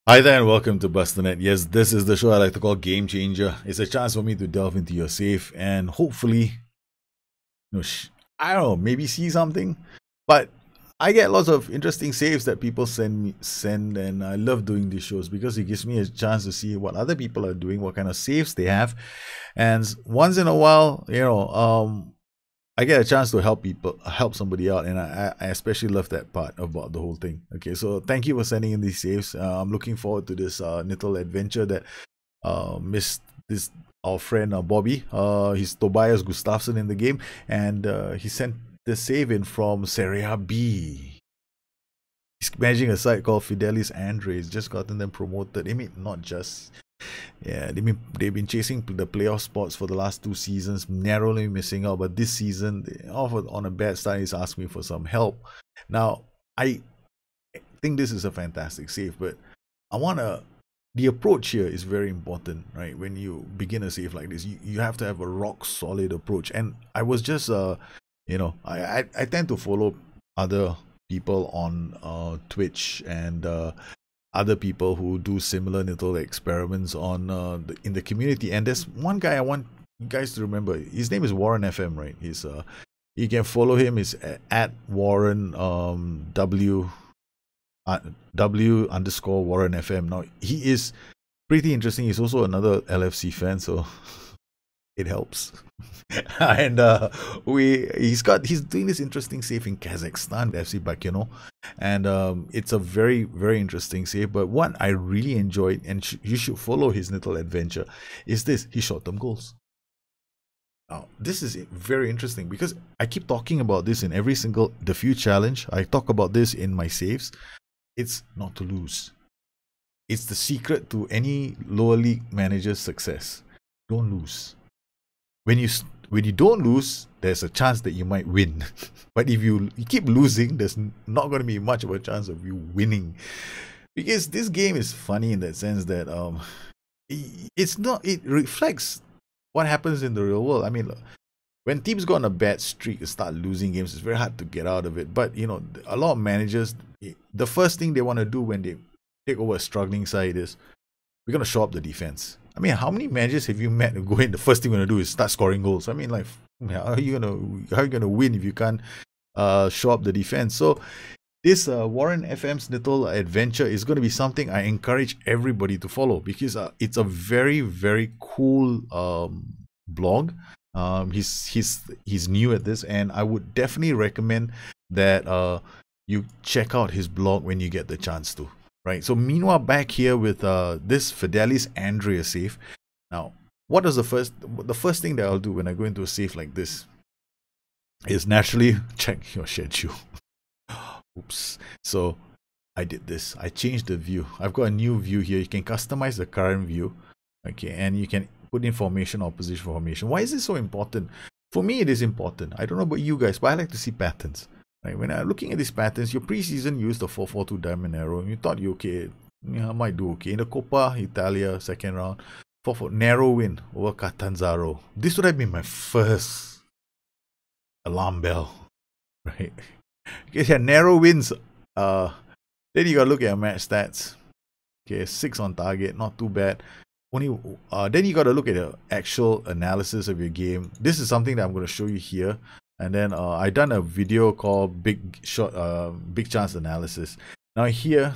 Hi there and welcome to Bustthenet. Yes, this is the show I like to call Gamechanger. It's a chance for me to delve into your safe and hopefully, I don't know, maybe see something. But I get lots of interesting saves that people send, and I love doing these shows because it gives me a chance to see what other people are doing, what kind of saves they have, and once in a while, I get a chance to help somebody out, and I especially love that part about the whole thing. Okay, so thank you for sending in these saves. I'm looking forward to this little adventure that missed this our friend Bobby. He's Tobias Gustafsson in the game, and he sent the save in from Serie B. He's managing a site called Fidelis Andre. He's just gotten them promoted. I mean, not just. Yeah, they've been chasing the playoff spots for the last 2 seasons, narrowly missing out. But this season, they offered on a bad start. He's asked me for some help. Now, I think this is a fantastic save, but I wanna. The approach here is very important, right? When you begin a save like this, you have to have a rock solid approach. And I was just, I tend to follow other people on Twitch and other people who do similar little experiments on in the community. And there's one guy I want you guys to remember. His name is Warren FM, right? He's you can follow him. Is at Warren W _ Warren FM. Now he is pretty interesting. He's also another LFC fan, so it helps. And he's doing this interesting save in Kazakhstan, FC Bakino, and it's a very, very interesting save. But what I really enjoyed, and you should follow his little adventure, is this: his short-term goals. Now, this is very interesting because I keep talking about this in every single The Few challenge. I talk about this in my saves. It's not to lose. It's the secret to any lower league manager's success. Don't lose. When you don't lose, there's a chance that you might win. But if you keep losing, there's not going to be much of a chance of you winning. Because this game is funny in that sense that it reflects what happens in the real world. I mean, when teams go on a bad streak and start losing games, it's very hard to get out of it. But a lot of managers, the first thing they want to do when they take over a struggling side is we're going to shore up the defense. I mean, how many managers have you met who go in? The first thing you're gonna do is start scoring goals. I mean, like, how are you gonna win if you can't shore up the defense? So this Warren FM's little adventure is going to be something I encourage everybody to follow because it's a very, very cool blog. He's new at this, and I would definitely recommend that you check out his blog when you get the chance to. Right. So meanwhile, back here with this Fidelis Andrea save. Now, what is the first thing that I'll do when I go into a save like this is naturally check your schedule. Oops. So I did this. I changed the view. I've got a new view here. You can customize the current view. Okay, and you can put in formation or position formation. Why is this so important? For me, it is important. I don't know about you guys, but I like to see patterns. Right, when I'm looking at these patterns, your preseason used the 4-4-2 diamond arrow, and you thought you okay, I might do okay. In the Coppa Italia second round, 4-4 narrow win over Catanzaro. This would have been my first alarm bell, right? Okay, yeah, narrow wins. Then you gotta look at your match stats. Okay, 6 on target, not too bad. Only then you gotta look at the actual analysis of your game. This is something that I'm gonna show you here. And then I done a video called Big Chance Analysis. Now here,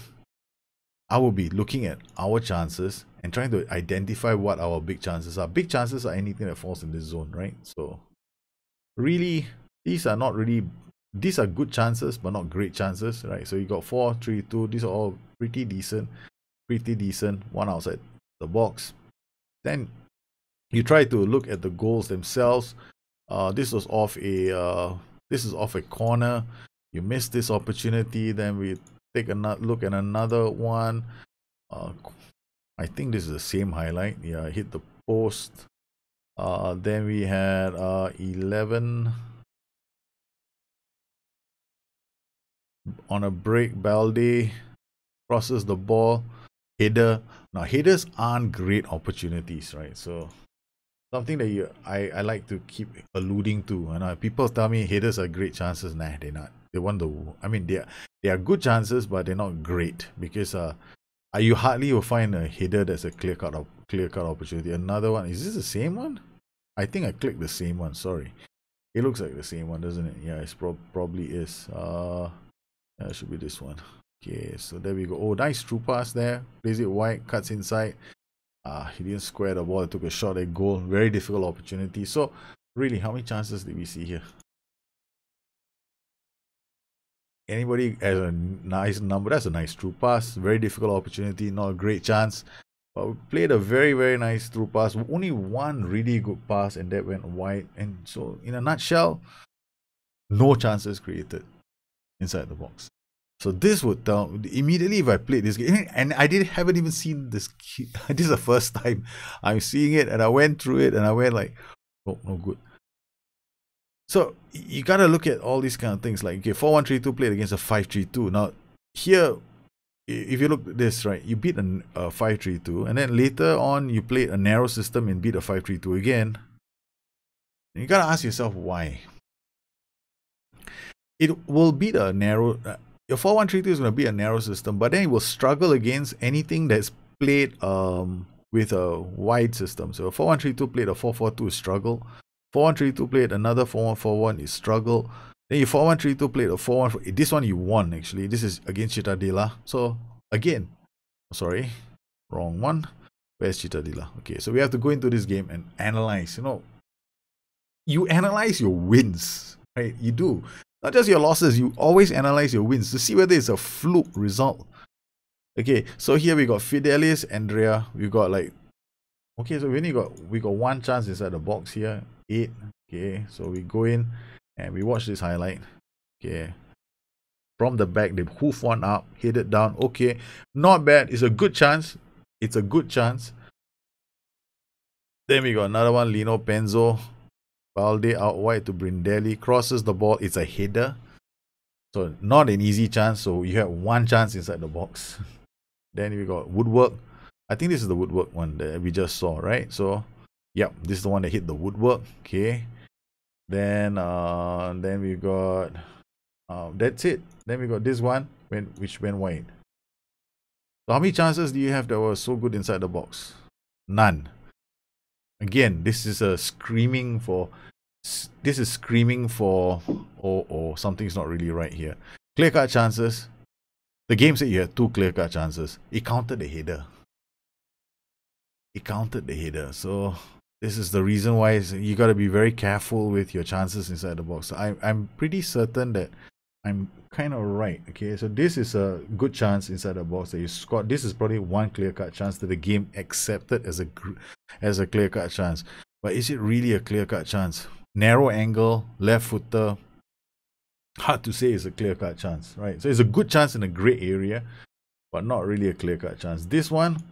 I will be looking at our chances and trying to identify what our big chances are. Big chances are anything that falls in this zone, right? So really, these are good chances, but not great chances, right? So you got 4, 3, 2. These are all pretty decent. One outside the box. Then you try to look at the goals themselves. This is off a corner. You missed this opportunity. Then we take another look at another one. I think this is the same highlight. Yeah, I hit the post. Then we had 11 on a break. Balde crosses the ball. Header. Now headers aren't great opportunities, right? So something that I like to keep alluding to. And people tell me headers are great chances. Nah, they're not. They want the. I mean, they are good chances, but they're not great because You hardly will find a header that's a clear-cut opportunity. Another one. Is this the same one? I think I clicked the same one. Sorry. It looks like the same one, doesn't it? Yeah, it probably is. It should be this one. Okay, so there we go. Oh, nice through pass there. Plays it wide, cuts inside. He didn't square the ball. He took a shot at goal. Very difficult opportunity. So, really, how many chances did we see here? Anybody has a nice number? That's a nice through pass. Very difficult opportunity. Not a great chance. But we played a very, very nice through pass. Only one really good pass, and that went wide. And so, in a nutshell, no chances created inside the box. So this would tell immediately if I played this game, and I haven't even seen this. This is the first time I'm seeing it, and I went through it, and I went like, oh, no good. So you gotta look at all these kind of things. Like, okay, 4-1-3-2 played against a 5-3-2. Now here, if you look at this, right, you beat a 5-3-2, and then later on you played a narrow system and beat a 5-3-2 again. And you gotta ask yourself why. It will beat a narrow. Your 4-1-3-2 is going to be a narrow system, but then it will struggle against anything that's played with a wide system. So 4-1-3-2 played a 4-4-2 struggle. 4-1-3-2 played another 4-1-4-1 is struggle. Then your 4-1-3-2 played a 4-1. This one you won actually. This is against Cittadella. So again, sorry, wrong one. Where's Cittadella? Okay, so we have to go into this game and analyze. You analyze your wins, right? You do. Not just your losses, you always analyze your wins to see whether it's a fluke result. Okay, so here we got Fidelis, Andrea. We got like, okay, so we got one chance inside the box here. 8. Okay, so we go in and we watch this highlight. Okay, from the back, they hoof one up, hit it down. Okay, not bad. It's a good chance. It's a good chance. Then we got another one, Lino Penzo. Balde out wide to Brindelli, crosses the ball. It's a header, so not an easy chance. So you have one chance inside the box. Then we got woodwork. I think this is the woodwork one that we just saw, right? So yep, this is the one that hit the woodwork. Okay, then we got that's it. Then we got this one which went wide. So how many chances do you have that were so good inside the box? None. Again, this is screaming for, oh, something's not really right here. Clear-cut chances. The game said you had 2 clear-cut chances. It counted the header. So this is the reason why you got to be very careful with your chances inside the box. I'm pretty certain that I'm kind of right. Okay, so this is a good chance inside the box that you scored. This is probably one clear-cut chance that the game accepted as a clear-cut chance. But is it really a clear-cut chance? Narrow angle, left footer. Hard to say it's a clear-cut chance, right? So it's a good chance in a gray area, but not really a clear-cut chance. This one,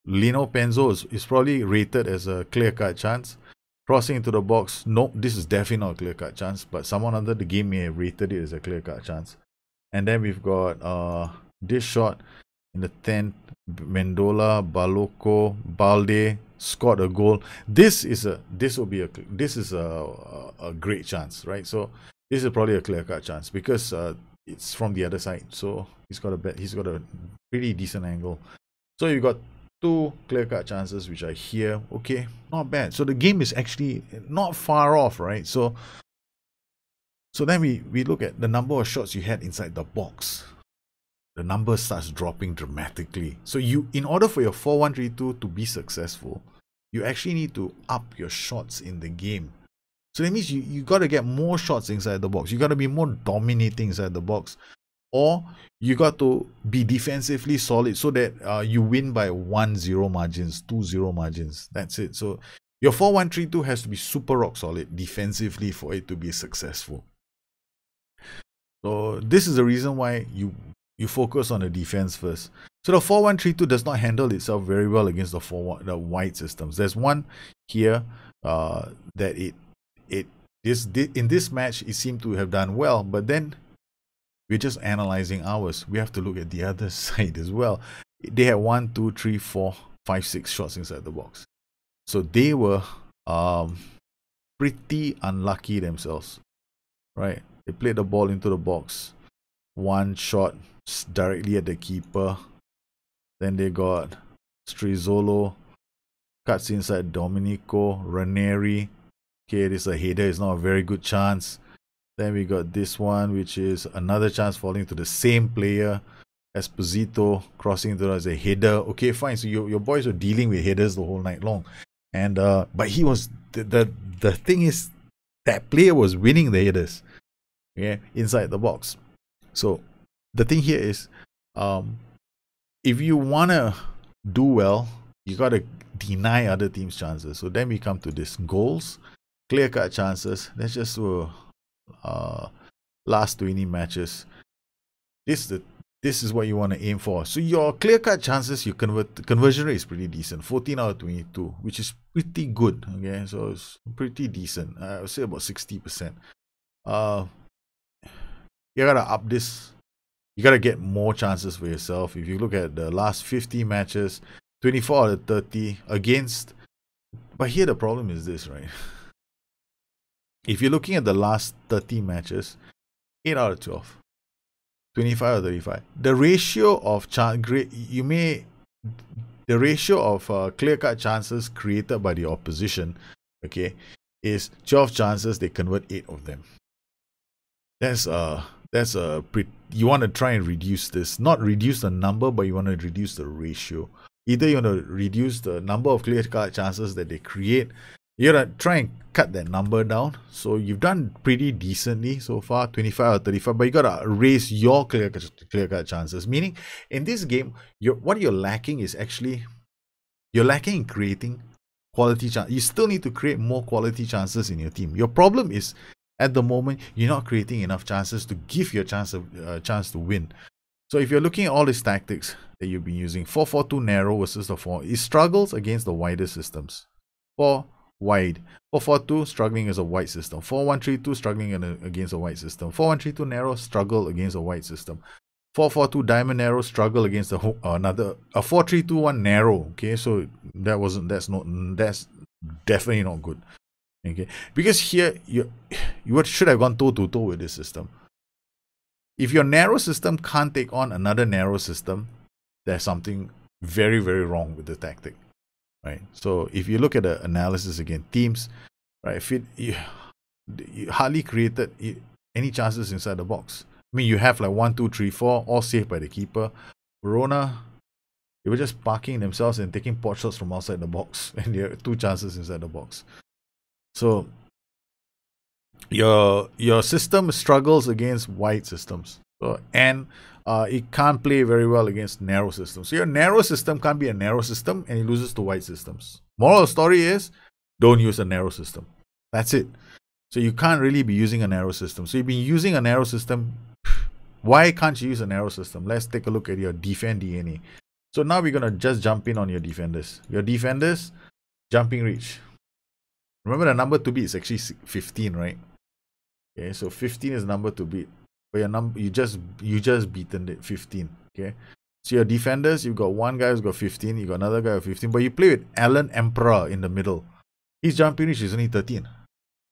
Lino Penzo is probably rated as a clear-cut chance. Crossing into the box, nope, this is definitely not a clear-cut chance, but someone under the game may have rated it as a clear-cut chance. And then we've got this shot in the 10th, Mendola, Baloko, Balde scored a goal. This is a great chance, right? So this is probably a clear-cut chance because it's from the other side. So he's got a pretty decent angle. So you got 2 clear-cut chances which are here. Okay, not bad. So the game is actually not far off, right? So then we look at the number of shots you had inside the box. The number starts dropping dramatically. So in order for your 4-1-3-2 to be successful, you actually need to up your shots in the game. So that means you got to get more shots inside the box. You got to be more dominating inside the box. Or you got to be defensively solid so that you win by 1-0 margins, 2-0 margins. That's it. So your 4-1-3-2 has to be super rock solid defensively for it to be successful. So this is the reason why you focus on the defense first. So the 4-1-3-2 does not handle itself very well against the wide systems. There's one here that in this match it seemed to have done well, but then we're just analyzing ours. We have to look at the other side as well. They had 1, 2, 3, 4, 5, 6 shots inside the box. So they were pretty unlucky themselves, right? They played the ball into the box. One shot directly at the keeper. Then they got Strizzolo, cuts inside Domenico, Ranieri. Okay, it is a header, it's not a very good chance. Then we got this one, which is another chance falling to the same player. Esposito crossing into as a header. Okay, fine. So your boys were dealing with headers the whole night long. And but he was the thing is that player was winning the headers. Yeah, inside the box. So the thing here is if you wanna do well, you gotta deny other teams' chances. So then we come to this goals, clear-cut chances. Let's just do last 20 matches. This is what you want to aim for. So your clear-cut chances, your conversion rate is pretty decent, 14 out of 22, which is pretty good. Okay, so it's pretty decent. I would say about 60%. You gotta up this. You gotta get more chances for yourself. If you look at the last 50 matches, 24 out of 30 against. But here the problem is this, right? If you're looking at the last 30 matches, 8 out of 12, 25 out of 35. The ratio of clear-cut chances created by the opposition, okay, is 12 chances. They convert 8 of them. You want to try and reduce this, not reduce the number, but you want to reduce the ratio. Either you want to reduce the number of clear-cut chances that they create. You gotta try and cut that number down. So you've done pretty decently so far, 25 out of 35, but you gotta raise your clear-cut chances. Meaning, in this game, what you're lacking is actually, you're lacking in creating quality chances. You still need to create more quality chances in your team. Your problem is, at the moment, you're not creating enough chances to give your chance to win. So if you're looking at all these tactics that you've been using, 4-4-2 narrow versus the 4, it struggles against the wider systems. 4 wide, 4-4-2 struggling as a wide system, 4-1-3-2 struggling against a wide system, 4-1-3-2 narrow struggle against a wide system, 4-4-2 diamond narrow struggle against another 4-3-2-1 narrow. Okay, so that's definitely not good. Okay, because here you should have gone toe to toe with this system. If your narrow system can't take on another narrow system, there's something very, very wrong with the tactic, right? So if you look at the analysis again, teams, right? You hardly created any chances inside the box. I mean, you have like 1, 2, 3, 4, all saved by the keeper. Verona, they were just parking themselves and taking pot shots from outside the box, and they have 2 chances inside the box. So your system struggles against wide systems, and it can't play very well against narrow systems. So your narrow system can't be a narrow system, and it loses to wide systems. Moral of the story is, don't use a narrow system. That's it. So you can't really be using a narrow system. So you've been using a narrow system. Why can't you use a narrow system? Let's take a look at your defend DNA. So now we're gonna just jump in on your defenders. Your defenders, jumping reach. Remember, the number to beat is actually 15, right? Okay, so 15 is the number to beat. But your number, you just beaten it, 15. Okay, so your defenders, you've got one guy who's got 15, you got another guy with 15, but you play with Alan Emperor in the middle. His jumping reach is only 13,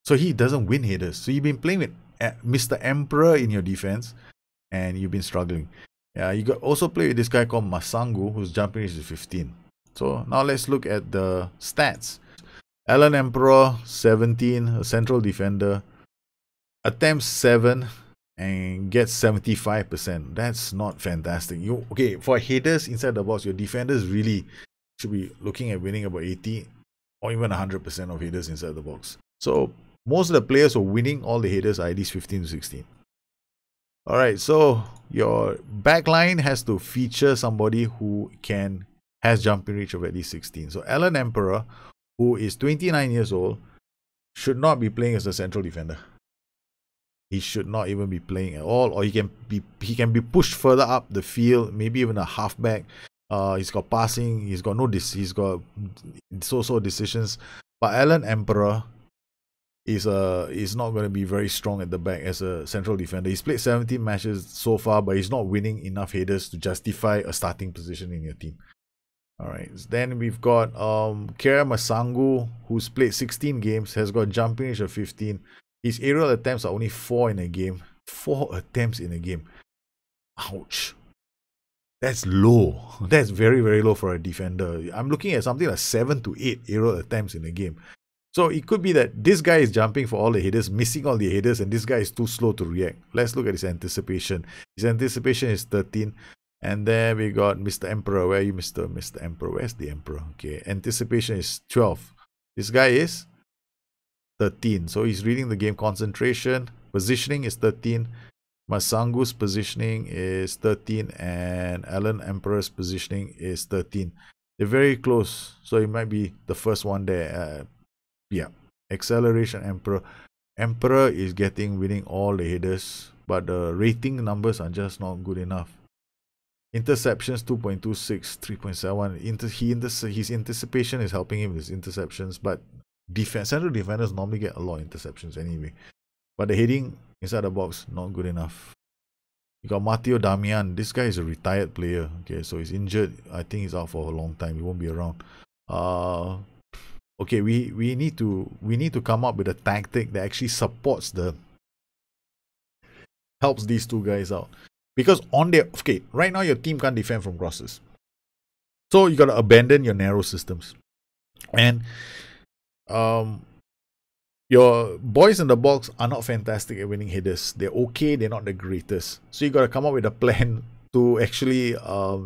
so he doesn't win headers. So you've been playing with Mr. Emperor in your defense, and you've been struggling. Yeah, you got also play with this guy called Masangu, whose jumping reach is 15. So now let's look at the stats. Alan Emperor, 17, a central defender, attempts 7 and gets 75%. That's not fantastic. Okay, for headers inside the box, your defenders really should be looking at winning about 80 or even 100% of headers inside the box. So most of the players who are winning all the headers are at least 15 to 16. Alright, so your backline has to feature somebody who has jumping reach of at least 16. So Alan Emperor, who is 29 years old, should not be playing as a central defender. He should not even be playing at all, or he can be pushed further up the field, maybe even a halfback. He's got passing, he's got so decisions. But Alan Emperor is not going to be very strong at the back as a central defender. He's played 17 matches so far, but he's not winning enough headers to justify a starting position in your team. Alright, then we've got Kera Masangu, who's played 16 games, has got jumping reach of 15. His aerial attempts are only 4 in a game. 4 attempts in a game. Ouch. That's low. That's very, very low for a defender. I'm looking at something like 7 to 8 aerial attempts in a game. So it could be that this guy is jumping for all the headers, missing all the headers, and this guy is too slow to react. Let's look at his anticipation. His anticipation is 13. And then we got Mr. Emperor. Where are you, Mr. Emperor? Where's the Emperor? Okay, anticipation is 12. This guy is 13. So he's reading the game. Concentration. Positioning is 13. Masangu's positioning is 13. And Alan Emperor's positioning is 13. They're very close. So it might be the first one there. Yeah. Acceleration Emperor. Emperor is winning all the headers. But the rating numbers are just not good enough. Interceptions 2.26, 3.71. His anticipation is helping him with his interceptions, but central defenders normally get a lot of interceptions anyway. But the heading inside the box, not good enough. You got Matteo Damian. This guy is a retired player. Okay, so he's injured. I think he's out for a long time. He won't be around. Okay, we need to come up with a tactic that actually helps these two guys out. Because right now your team can't defend from crosses. So you gotta abandon your narrow systems. And your boys in the box are not fantastic at winning headers. They're okay, they're not the greatest. So you gotta come up with a plan to actually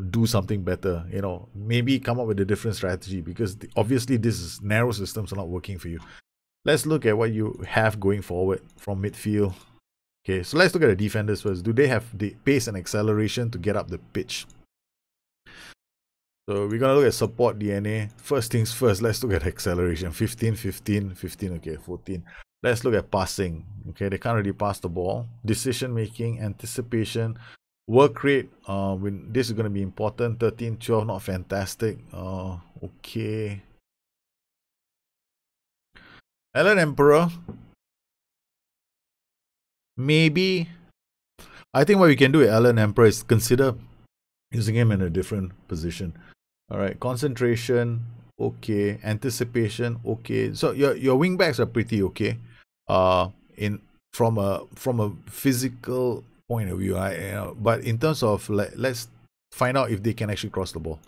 do something better. You know, maybe come up with a different strategy, because obviously this narrow systems are not working for you. Let's look at what you have going forward from midfield. Okay, so let's look at the defenders first. Do they have the pace and acceleration to get up the pitch? So we're going to look at support DNA. First things first, let's look at acceleration. 15, 15, 15, okay, 14. Let's look at passing. Okay, they can't really pass the ball. Decision making, anticipation, work rate. This is going to be important. 13, 12, not fantastic. Okay. Alan Emperor. Maybe, I think what we can do with Alan Emperor is consider using him in a different position. All right, concentration, okay. Anticipation, okay. So your wing backs are pretty okay. From a physical point of view, but in terms of let's find out if they can actually cross the ball.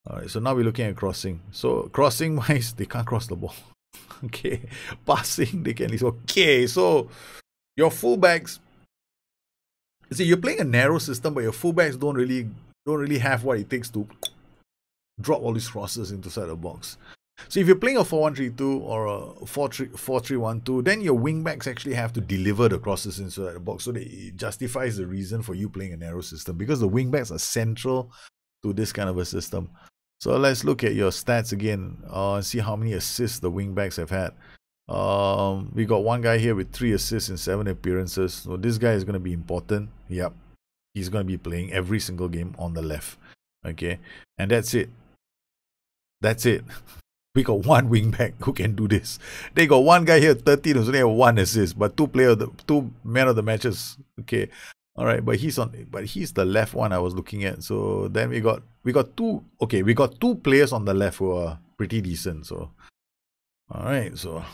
All right, so now we're looking at crossing. So crossing wise, they can't cross the ball. Okay, passing they can at least. Okay, so your fullbacks, see, you're playing a narrow system, but your fullbacks don't really have what it takes to drop all these crosses inside the box. So if you're playing a 4-1-3-2 or a 4-3-1-2, then your wingbacks actually have to deliver the crosses inside the box. So it justifies the reason for you playing a narrow system, because the wingbacks are central to this kind of a system. So let's look at your stats again, and see how many assists the wingbacks have had. We got one guy here with 3 assists in 7 appearances. So this guy is going to be important. Yep, he's going to be playing every single game on the left. Okay, and that's it. That's it. We got one wingback who can do this. They got one guy here, 13, who's only have 1 assist, but two man of the matches. Okay, all right, but he's the left one I was looking at. So then we got two. Okay, we got 2 players on the left who are pretty decent. So all right, so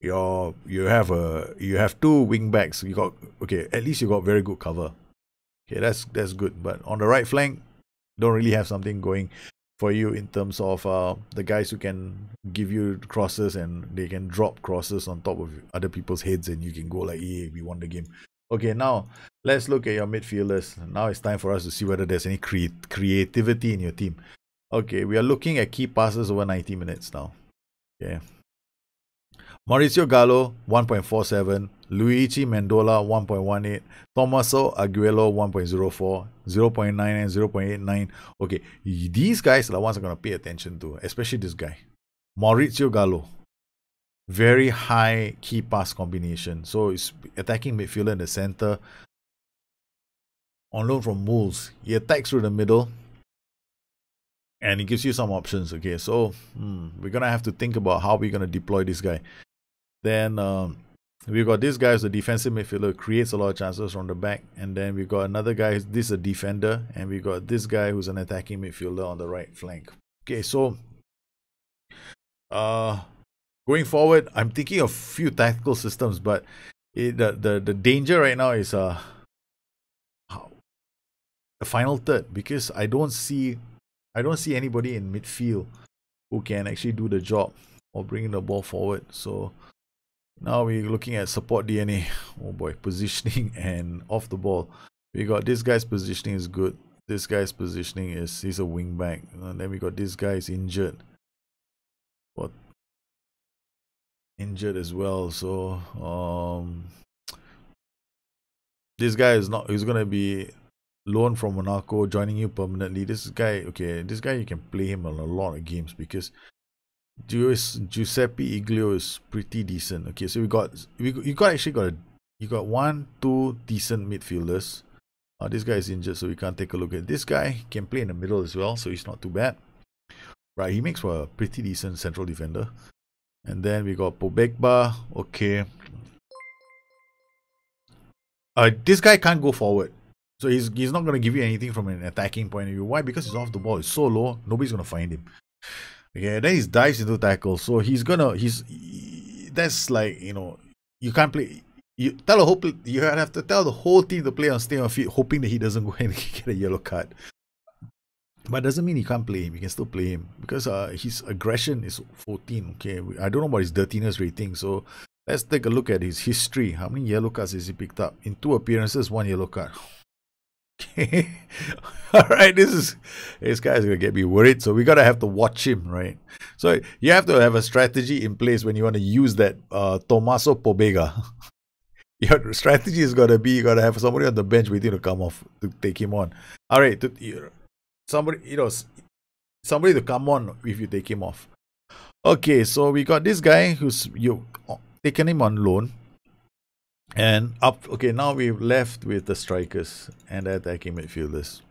you have 2 wing backs. You got, okay, at least you got very good cover. Okay, that's good. But on the right flank, don't really have something going for you in terms of the guys who can give you crosses, and they can drop crosses on top of other people's heads, and you can go like, yeah, we won the game. Okay, now let's look at your midfielders. Now it's time for us to see whether there's any creativity in your team. Okay, we are looking at key passes over 90 minutes now. Okay. Mauricio Gallo, 1.47. Luigi Mendola, 1.18. Tommaso Aguero, 1.04. 0.9 and 0.89. Okay, these guys are the ones I'm going to pay attention to, especially this guy. Mauricio Gallo. Very high key pass combination. So it's attacking midfielder in the center. On loan from Wolves. He attacks through the middle, and it gives you some options. Okay, so we're going to have to think about how we're going to deploy this guy. Then we've got this guy who's a defensive midfielder, creates a lot of chances from the back. And then we've got another guy, this is a defender. And we got this guy who's an attacking midfielder on the right flank. Okay, so going forward, I'm thinking of a few tactical systems, but the danger right now is a final third, because I don't see anybody in midfield who can actually do the job or bring the ball forward. So now we're looking at support DNA. Oh boy, positioning and off the ball. We got this guy's positioning is good. This guy's positioning is, he's a wing back. And then we got this guy is injured. What? Injured as well. So this guy is not, he's gonna be loaned from Monaco, joining you permanently. This guy, okay, this guy you can play him in a lot of games because Giuseppe Iglio is pretty decent. Okay, so you got 1-2 decent midfielders. This guy is injured, so we can't take a look at this guy. Can play in the middle as well, so he's not too bad. Right, he makes for a pretty decent central defender. And then we got Pobegba. Okay. This guy can't go forward. So he's not going to give you anything from an attacking point of view. Why? Because he's off the ball. It's so low, nobody's going to find him. Okay, then he dives into tackle. So that's like, you know, you can't play. You have to tell the whole team to play on stay on feet, hoping that he doesn't go and get a yellow card. But doesn't mean you can't play him. You can still play him because his aggression is 14. Okay, I don't know about his dirtiness rating. So let's take a look at his history. How many yellow cards has he picked up? In 2 appearances, 1 yellow card. Okay, all right. This guy's gonna get me worried. So we gotta have to watch him, right? So you have to have a strategy in place when you want to use that Tommaso Pobega. Your strategy is gotta be, you gotta have somebody on the bench waiting to come off to take him on. All right, somebody to come on if you take him off. Okay, so we got this guy who's taken him on loan. And up, okay, now we've left with the strikers and the attacking midfielders.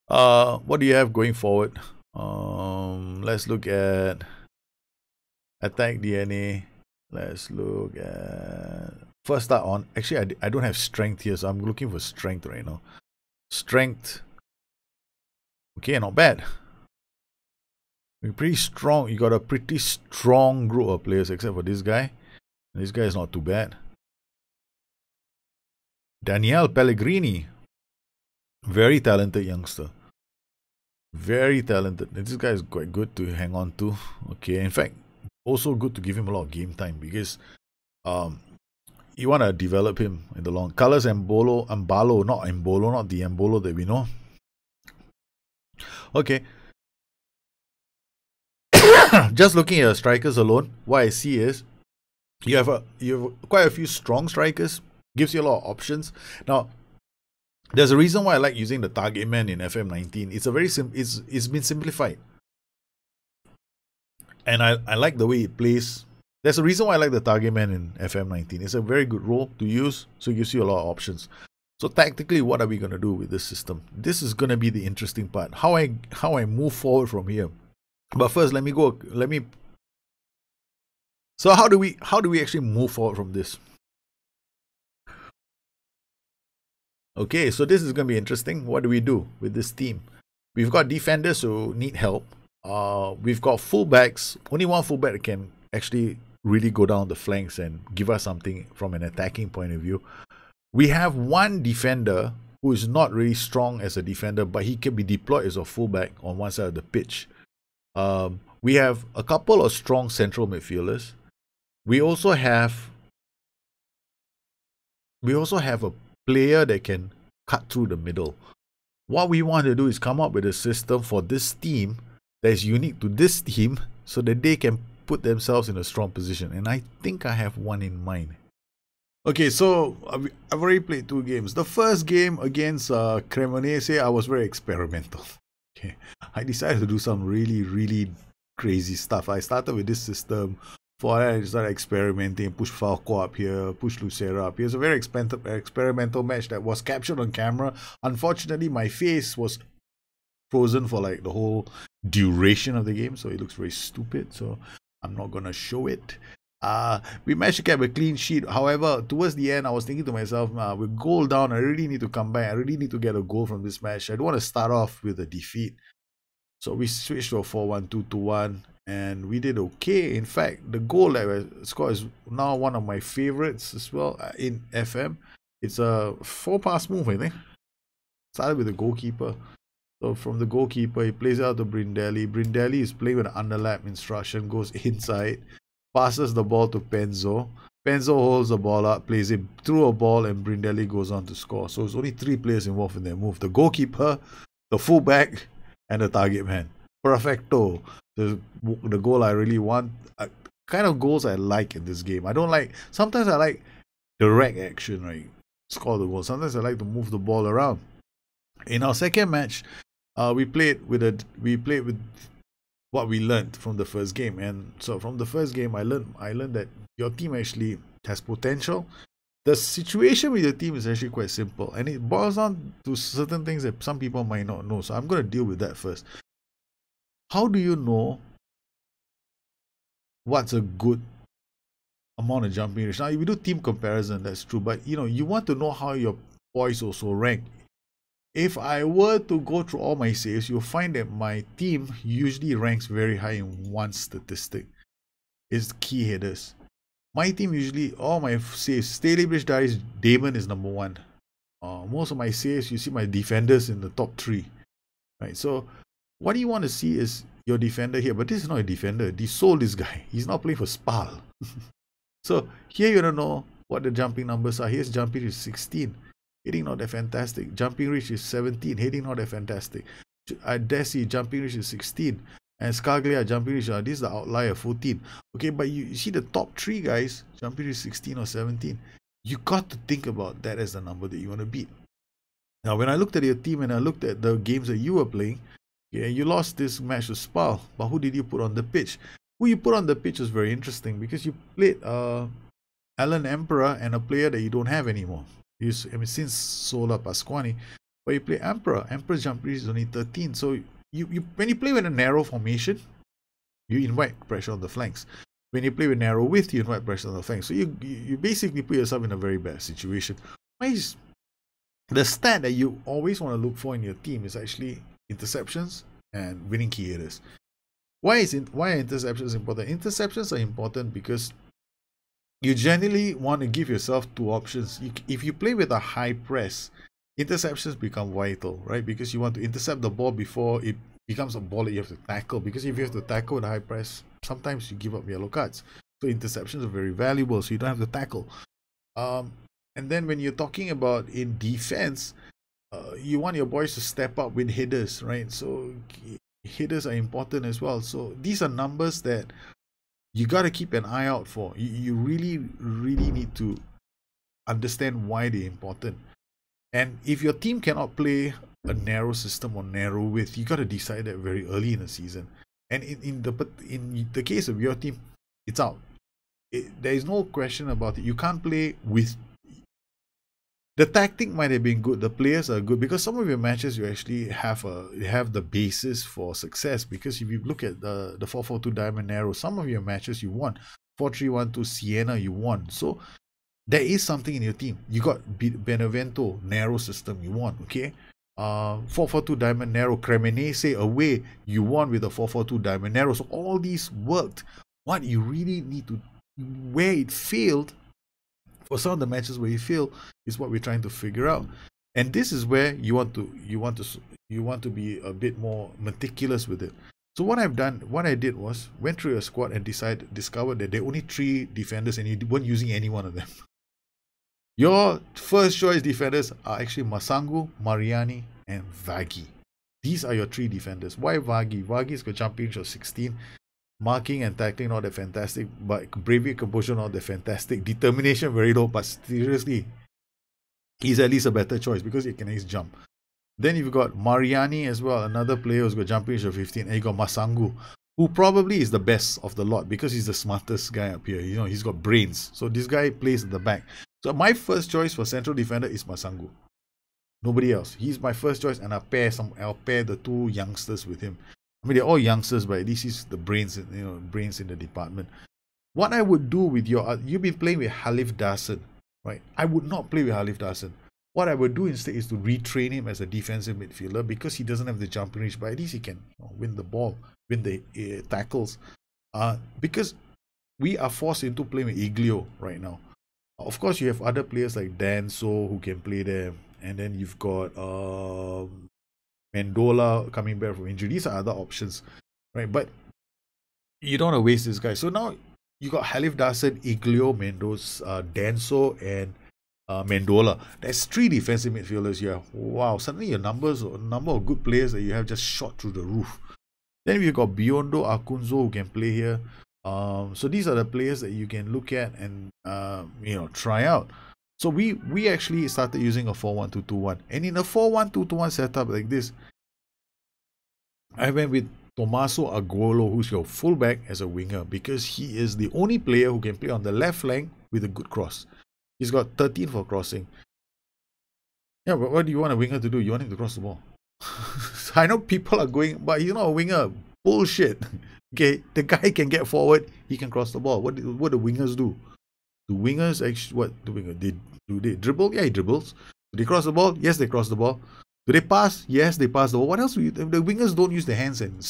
What do you have going forward? Let's look at attack DNA. Let's look at first start on. Actually, I don't have strength here, so I'm looking for strength right now. Strength. Okay, not bad. We're pretty strong. You got a pretty strong group of players, except for this guy. This guy is not too bad. Daniel Pellegrini. Very talented youngster. Very talented. This guy is quite good to hang on to. Okay, in fact, also good to give him a lot of game time because you want to develop him in the long. Colors Mbolo, not Mbolo, not the Mbolo that we know. Okay. Just looking at strikers alone, what I see is you have quite a few strong strikers. Gives you a lot of options. Now, there's a reason why I like using the target man in FM19. It's a very it's been simplified, and I like the way it plays. There's a reason why I like the target man in FM19. It's a very good role to use, so it gives you a lot of options. So tactically, what are we going to do with this system? This is going to be the interesting part. How I move forward from here. But first, So how do we actually move forward from this? Okay, so this is going to be interesting. What do we do with this team? We've got defenders who need help. We've got fullbacks. Only one fullback can actually really go down the flanks and give us something from an attacking point of view. We have one defender who is not really strong as a defender, but he can be deployed as a fullback on one side of the pitch. We have a couple of strong central midfielders. We also have a player that can cut through the middle. What we want to do is come up with a system for this team that is unique to this team so that they can put themselves in a strong position. And I think I have one in mind. Okay, so I've already played 2 games. The first game against Cremonese, I was very experimental. Okay, I decided to do some really crazy stuff. I started with this system. For that, I started experimenting, push Falco up here, push Lucera up here. It's a very experimental match that was captured on camera. Unfortunately, my face was frozen for like the whole duration of the game, so it looks very stupid. So I'm not gonna show it. We managed to get a clean sheet. However, towards the end, I was thinking to myself, with goal down, I really need to come back. I really need to get a goal from this match. I don't want to start off with a defeat. So we switched to a 4-1-2-2-1. And we did okay. In fact, the goal that I scored is now one of my favorites as well in FM. It's a 4-pass move, I think. Started with the goalkeeper. So from the goalkeeper, he plays out to Brindelli. Brindelli is playing with an underlap instruction, goes inside, passes the ball to Penzo. Penzo holds the ball up, plays it through a ball, and Brindelli goes on to score. So it's only 3 players involved in their move. The goalkeeper, the fullback, and the target man. Perfecto. The goal I really want. Kind of goals I like in this game. I don't like, sometimes I like direct action, right? Score the goal. Sometimes I like to move the ball around. In our second match, we played with what we learned from the first game. And so from the first game, I learned that your team actually has potential. The situation with your team is actually quite simple, and it boils down to certain things that some people might not know. So I'm going to deal with that first. How do you know what's a good amount of jumping range? Now, if you do team comparison, that's true, but you want to know how your boys also rank. If I were to go through all my saves, you'll find that my team usually ranks very high in one statistic. It's key headers. My team usually, all my saves, Staley Bridge Diaries, Damon is number 1. Most of my saves, you see my defenders in the top 3. Right? So what you want to see is your defender here. But this is not a defender. They sold this guy. He's not playing for Spal. So here you don't know what the jumping numbers are. Here's jumping is 16. Hitting not that fantastic. Jumping reach is 17. Hitting not that fantastic. Desi, jumping reach is 16. And Scaglia, jumping reach, this is the outlier, 14. Okay, but you see the top 3 guys, jumping reach 16 or 17. You got to think about that as the number that you want to beat. Now, when I looked at your team and I looked at the games that you were playing, yeah, you lost this match to Spal. But who did you put on the pitch? Who you put on the pitch was very interesting because you played Alan Emperor and a player that you don't have anymore. Since Sola Pasquani, but you play Emperor. Emperor's jump reach is only 13. So when you play with a narrow formation, you invite pressure on the flanks. When you play with narrow width, you invite pressure on the flanks. So you basically put yourself in a very bad situation. The stat that you always want to look for in your team is actually interceptions and winning key headers. Why are interceptions important? Interceptions are important because you generally want to give yourself 2 options. If you play with a high press, interceptions become vital, right? Because you want to intercept the ball before it becomes a ball that you have to tackle. Because if you have to tackle with a high press, sometimes you give up yellow cards. So interceptions are very valuable, so you don't have to tackle. And then when you're talking about in defense, you want your boys to step up with headers, right? So headers are important as well. So these are numbers that you got to keep an eye out for. You really, really need to understand why they're important. And if your team cannot play a narrow system or narrow width, you got to decide that very early in the season. And in the case of your team, it's out. There is no question about it. You can't play with. The tactic might have been good. The players are good because some of your matches you actually have the basis for success. Because if you look at the 4-4-2 diamond narrow, some of your matches you won. 4-3-1-2 Siena you won. So there is something in your team. You got Benevento narrow system you won. Okay, 4-4-2 diamond narrow Cremonese away you won with a 4-4-2 diamond narrow. So all these worked. What you really need to, where it failed. For some of the matches where you fail is what we're trying to figure out, and this is where you want to be a bit more meticulous with it. So what I did was went through your squad and discovered that there are only 3 defenders and you weren't using any one of them. Your first choice defenders are actually Masangu, Mariani, and Vagi. These are your 3 defenders. Why Vagi? Vagi's got jumping range of 16. Marking and tackling not that fantastic, but bravery, composure not that fantastic. Determination very low, but seriously, he's at least a better choice because he can always jump. Then you've got Mariani as well, another player who's got jumping range of 15, and you got Masangu, who probably is the best of the lot because he's the smartest guy up here. He's got brains. So this guy plays at the back. So my first choice for central defender is Masangu. Nobody else. He's my first choice, and I'll pair the 2 youngsters with him. I mean, they're all youngsters, but this is the brains, brains in the department. What I would do with you've been playing with Halif Dasen, right? I would not play with Halif Dasen. What I would do instead is to retrain him as a defensive midfielder because he doesn't have the jumping reach, but at least he can win the ball, win the tackles. Because we are forced into playing with Iglio right now. Of course, you have other players like Dan So who can play there, and then you've got Mendola coming back from injury. These are other options, right? But you don't want to waste this guy. So now you got Halif Darson, Iglio, Mendoza, Danso, and Mendola. There's 3 defensive midfielders here. Wow, suddenly your number of good players that you have just shot through the roof. Then we've got Biondo, Akunzo who can play here. So these are the players that you can look at and try out. So we actually started using a 4-1-2-2-1, and in a 4-1-2-2-1 setup like this, I went with Tommaso Aguolo, who's your fullback, as a winger, because he is the only player who can play on the left flank with a good cross. He's got 13 for crossing. Yeah, but what do you want a winger to do? You want him to cross the ball. I know people are going, but he's not a winger. Bullshit. Okay, the guy can get forward, he can cross the ball. What do wingers do? Do wingers actually, what do wingers? Do they dribble? Yeah, he dribbles. Do they cross the ball? Yes, they cross the ball. Do they pass? Yes, they pass the ball. What else? The wingers don't use their hands and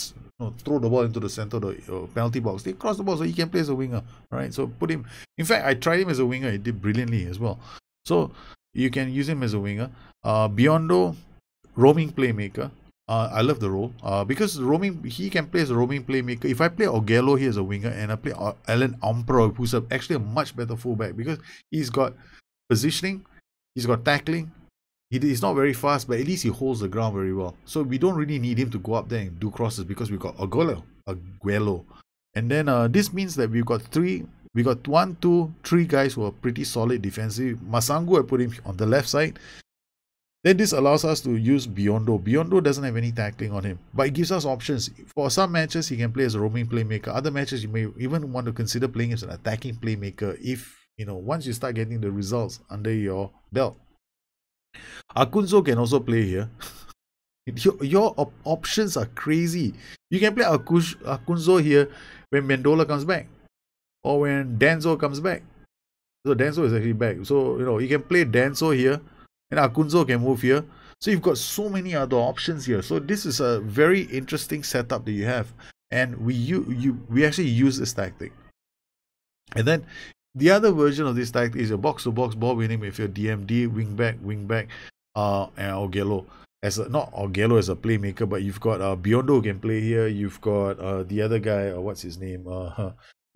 throw the ball into the center of the penalty box. They cross the ball, so he can play as a winger. Right? So put him. In fact, I tried him as a winger. He did brilliantly as well. So you can use him as a winger. Biondo, roaming playmaker. I love the role because he can play as a roaming playmaker. If I play Ogello here as a winger and I play Alan Ampro, who's actually a much better fullback because he's got positioning, he's got tackling. He's not very fast, but at least he holds the ground very well. So we don't really need him to go up there and do crosses because we've got Aguelo. And then this means that we've got 1, 2, 3 guys who are pretty solid defensive. Masangu, I put him on the left side. Then this allows us to use Biondo. Biondo doesn't have any tackling on him, but it gives us options. For some matches, he can play as a roaming playmaker. Other matches, you may even want to consider playing him as an attacking playmaker if, once you start getting the results under your belt. Akunzo can also play here. Your options are crazy. You can play Akunzo here when Mendola comes back or when Danzo comes back. So Danzo is actually back. So, you can play Danzo here. And Akunzo can move here. So you've got so many other options here. So this is a very interesting setup that you have. And we actually use this tactic. And then the other version of this tactic is a box-to-box ball winning with your DMD, wingback, and Ogello. Not Ogello as a playmaker, but you've got Biondo who can play here. You've got the other guy, what's his name?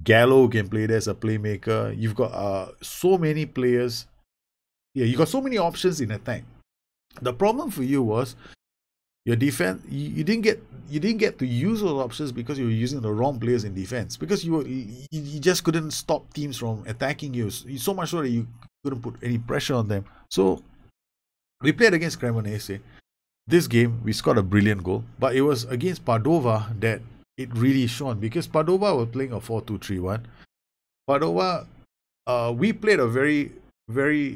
Gallo who can play there as a playmaker. You've got so many players. Yeah, you got so many options in attack. The problem for you was your defense. You didn't get to use those options because you were using the wrong players in defense. Because you just couldn't stop teams from attacking you. So much so that you couldn't put any pressure on them. So we played against Cremonese. This game we scored a brilliant goal, but it was against Padova that it really shone because Padova was playing a 4-2-3-1. Padova, we played a very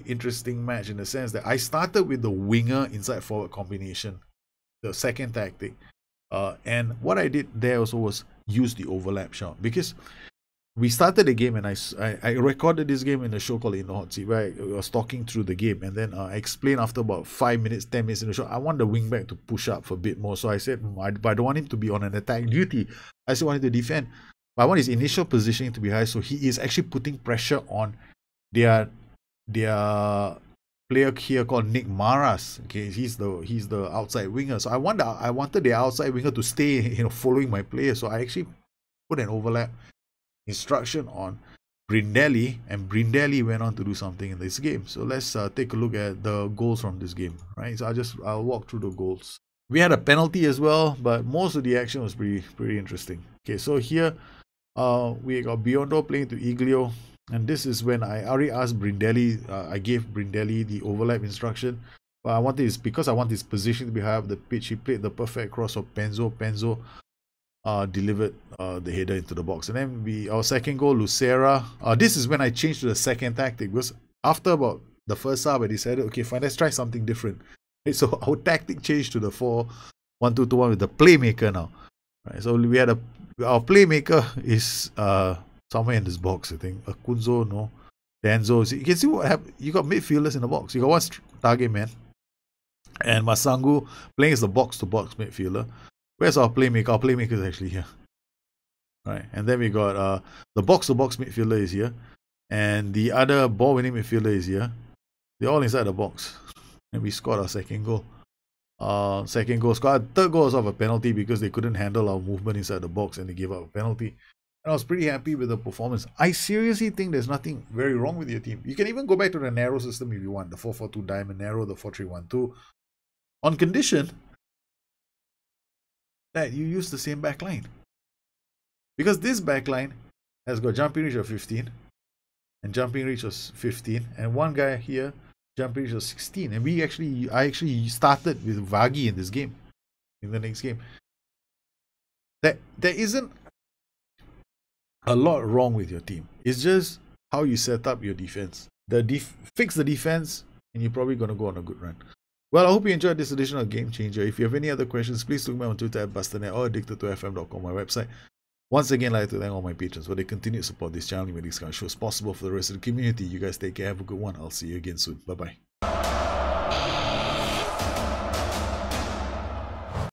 interesting match in the sense that I started with the winger inside forward combination, the second tactic, and what I did there also was use the overlap shot because we started the game and I recorded this game in a show called In the Hot Seat where I was talking through the game, and then I explained after about 5 minutes, 10 minutes in the show, I want the wingback to push up for a bit more. So I said, I don't want him to be on an attack duty. I still want him to defend, but I want his initial positioning to be high, so he is actually putting pressure on their player here called Nick Maras. Okay, he's the outside winger. So I wanted the outside winger to stay, following my player. So I actually put an overlap instruction on Brindelli, and Brindelli went on to do something in this game. So let's take a look at the goals from this game. Right. So I'll walk through the goals. We had a penalty as well, but most of the action was pretty interesting. Okay, so here we got Biondo playing to Iglio. And this is when I already asked Brindelli, I gave Brindelli the overlap instruction. But because I want his position to be high up the pitch. He played the perfect cross of Penzo. Penzo delivered the header into the box. And then our second goal, Lucera. This is when I changed to the second tactic. Because after about the first half, I decided, okay, fine, let's try something different. Okay, so our tactic changed to the 4-1-2-2-1 with the playmaker now. Right, so we had our playmaker is somewhere in this box, I think. Akunzo, no. Danzo. So you can see what happened. You got midfielders in the box. You got one target man. And Masangu playing as the box-to-box midfielder. Where's our playmaker? Our playmaker is actually here. Right. And then we got the box-to-box midfielder is here. And the other ball-winning midfielder is here. They're all inside the box. and we scored our second goal. Second goal scored. Third goal was off a penalty because they couldn't handle our movement inside the box and they gave up a penalty. And I was pretty happy with the performance. I seriously think there's nothing very wrong with your team. You can even go back to the narrow system if you want. The 4-4-2 diamond narrow, the 4-3-1-2. On condition that you use the same backline. Because this backline has got jumping reach of 15 and jumping reach of 15. And one guy here, jumping reach of 16. And I actually started with Vagi in this game. In the next game. There isn't a lot wrong with your team. It's just how you set up your defense. Fix the defense, and you're probably going to go on a good run. Well, I hope you enjoyed this edition of Game Changer. If you have any other questions, please look me on Twitter at Bustthenet or addicted2fm.com, my website. Once again, I'd like to thank all my patrons for their continued support this channel, making these kind of shows possible for the rest of the community. You guys take care. Have a good one. I'll see you again soon. Bye-bye.